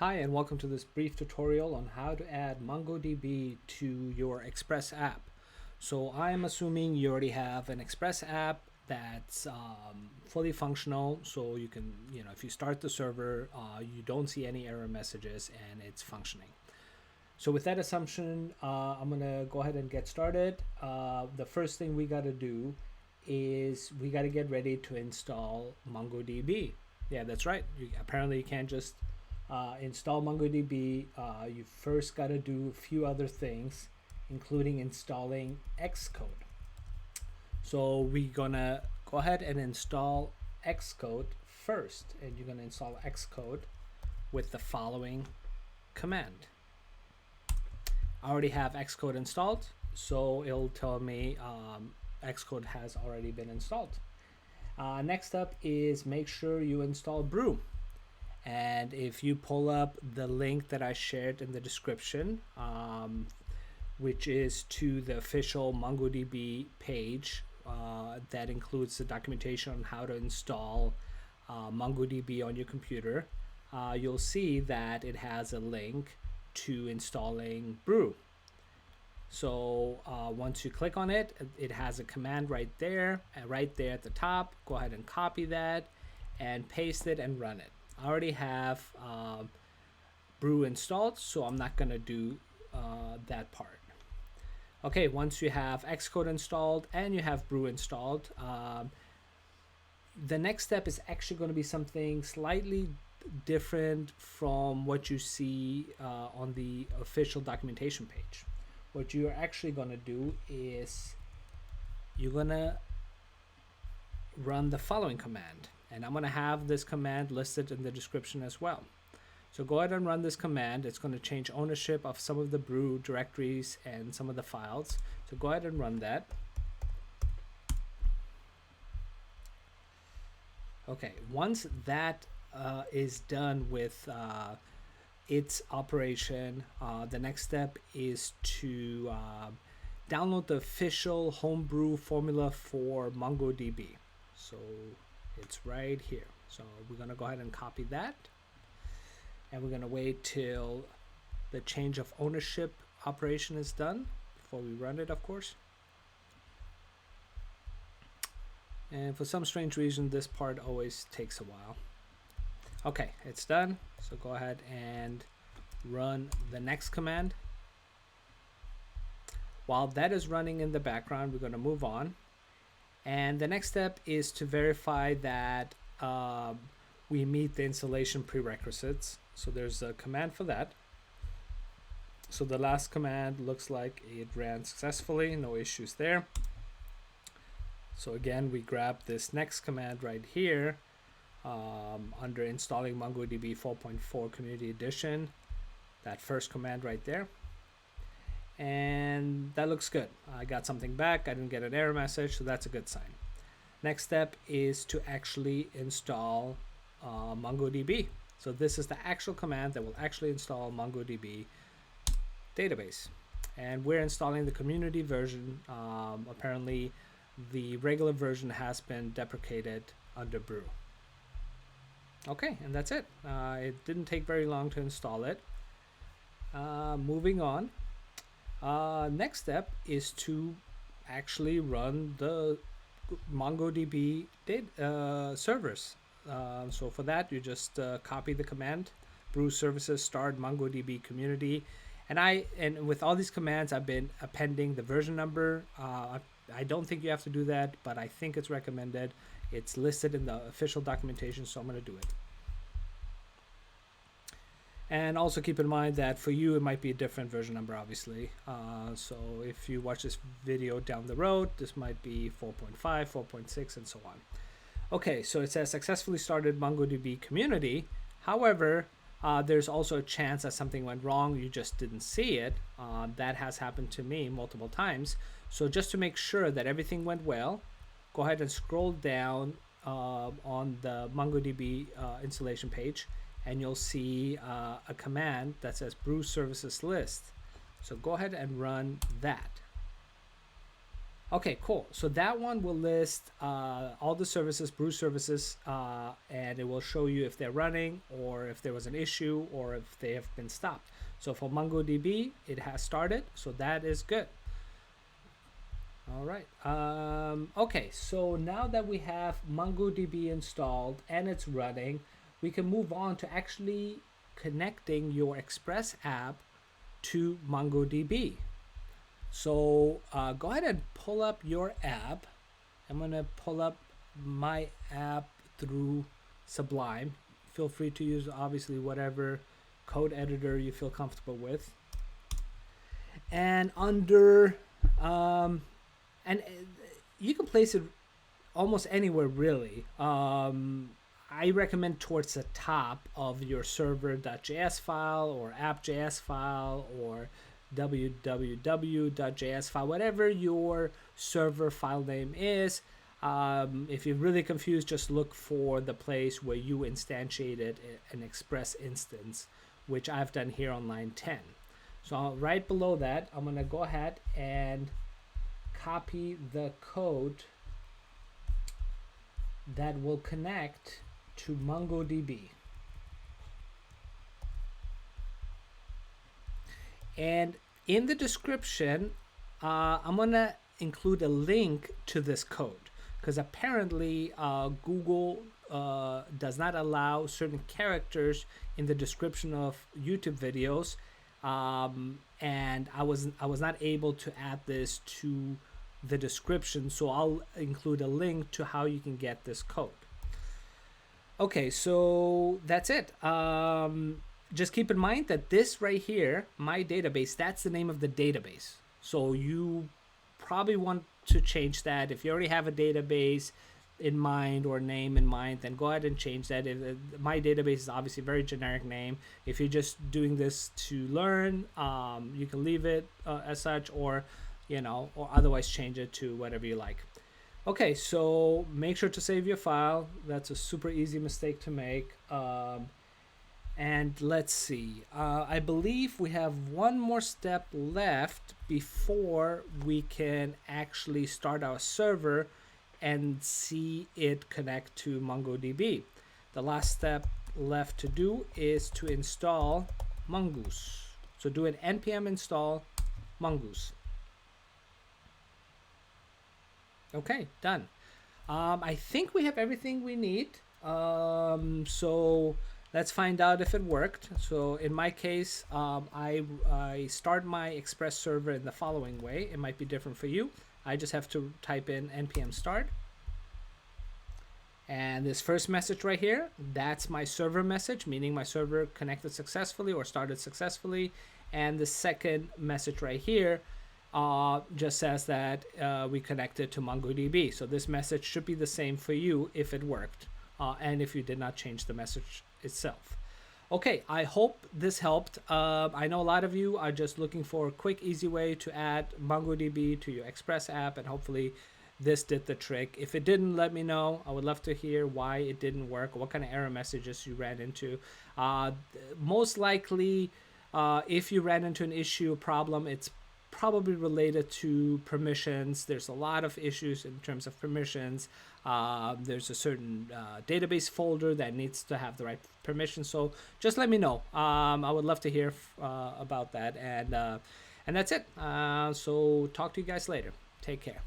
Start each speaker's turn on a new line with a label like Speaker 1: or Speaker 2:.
Speaker 1: Hi, and welcome to this brief tutorial on how to add MongoDB to your Express app. So I'm assuming you already have an Express app that's fully functional. So you can, if you start the server, you don't see any error messages and it's functioning. So with that assumption, I'm gonna go ahead and get started. The first thing we gotta do is we gotta get ready to install MongoDB. Yeah, that's right. Apparently you can't just install MongoDB. You first got to do a few other things, including installing xcode. So we're gonna go ahead and install xcode first, and you're gonna install xcode with the following command. I already have xcode installed, so it'll tell me xcode has already been installed. Next up is make sure you install Brew. And if you pull up the link that I shared in the description, which is to the official MongoDB page that includes the documentation on how to install MongoDB on your computer, you'll see that it has a link to installing Brew. So once you click on it, it has a command right there at the top. Go ahead and copy that and paste it and run it. I already have Brew installed, so I'm not going to do that part. Okay, once you have xcode installed and you have Brew installed, the next step is actually going to be something slightly different from what you see on the official documentation page. What you're actually going to do is you're going to run the following command. And I'm going to have this command listed in the description as well. So go ahead and run this command. It's going to change ownership of some of the Brew directories and some of the files. So go ahead and run that. Okay, once that is done with its operation, the next step is to download the official homebrew formula for MongoDB. So it's right here. So we're going to go ahead and copy that. And we're going to wait till the change of ownership operation is done before we run it, of course. And for some strange reason, this part always takes a while. Okay, it's done. So go ahead and run the next command. While that is running in the background, we're going to move on. And the next step is to verify that we meet the installation prerequisites. So there's a command for that. So the last command looks like it ran successfully, no issues there. So again, we grab this next command right here under installing MongoDB 4.4 Community Edition. That first command right there. And that looks good. I got something back. I didn't get an error message, so that's a good sign. Next step is to actually install MongoDB. So this is the actual command that will actually install MongoDB database. And we're installing the community version. Apparently, the regular version has been deprecated under Brew. Okay, and that's it. It didn't take very long to install it. Moving on. Next step is to actually run the MongoDB servers. So for that, you just copy the command, brew services start MongoDB community. And with all these commands, I've been appending the version number. I don't think you have to do that, but I think it's recommended. It's listed in the official documentation, so I'm going to do it. And also keep in mind that for you, it might be a different version number, obviously. So if you watch this video down the road, this might be 4.5, 4.6, and so on. Okay, so it says successfully started MongoDB community. However, there's also a chance that something went wrong. You just didn't see it. That has happened to me multiple times. So just to make sure that everything went well, go ahead and scroll down on the MongoDB installation page. And you'll see a command that says brew services list. So go ahead and run that. Okay, cool. So that one will list all the services, Brew services, and it will show you if they're running or if there was an issue or if they have been stopped. So for MongoDB, it has started, so that is good. All right. Okay, so now that we have MongoDB installed and it's running, we can move on to actually connecting your Express app to MongoDB. So go ahead and pull up your app. I'm going to pull up my app through Sublime. Feel free to use obviously whatever code editor you feel comfortable with. And under, and you can place it almost anywhere really. I recommend towards the top of your server.js file or app.js file or www.js file, whatever your server file name is. If you're really confused, just look for the place where you instantiated an Express instance, which I've done here on line 10. So right below that, I'm going to go ahead and copy the code that will connect to MongoDB. And in the description, I'm going to include a link to this code because apparently Google does not allow certain characters in the description of YouTube videos. And I was not able to add this to the description, so I'll include a link to how you can get this code. Okay, so that's it. Just keep in mind that this right here, my database, that's the name of the database. So you probably want to change that. If you already have a database in mind or name in mind, then go ahead and change that. My database is obviously a very generic name. If you're just doing this to learn, you can leave it as such, or or otherwise change it to whatever you like. Okay, so make sure to save your file. That's a super easy mistake to make. And let's see, I believe we have one more step left before we can actually start our server and see it connect to MongoDB. The last step left to do is to install Mongoose. So do an npm install Mongoose. Okay, done. I think we have everything we need. So let's find out if it worked. So in my case, I start my Express server in the following way. It might be different for you. I just have to type in npm start. And this first message right here, that's my server message, meaning my server connected successfully or started successfully. And the second message right here just says that we connected to MongoDB. So this message should be the same for you if it worked and if you did not change the message itself. Okay, I hope this helped. I know a lot of you are just looking for a quick, easy way to add MongoDB to your Express app, and hopefully this did the trick. If it didn't, let me know. I would love to hear why it didn't work, what kind of error messages you ran into. Most likely, if you ran into an issue, a problem, it's probably related to permissions. There's a lot of issues in terms of permissions. There's a certain database folder that needs to have the right permission. So just let me know. I would love to hear about that. And that's it. So talk to you guys later. Take care.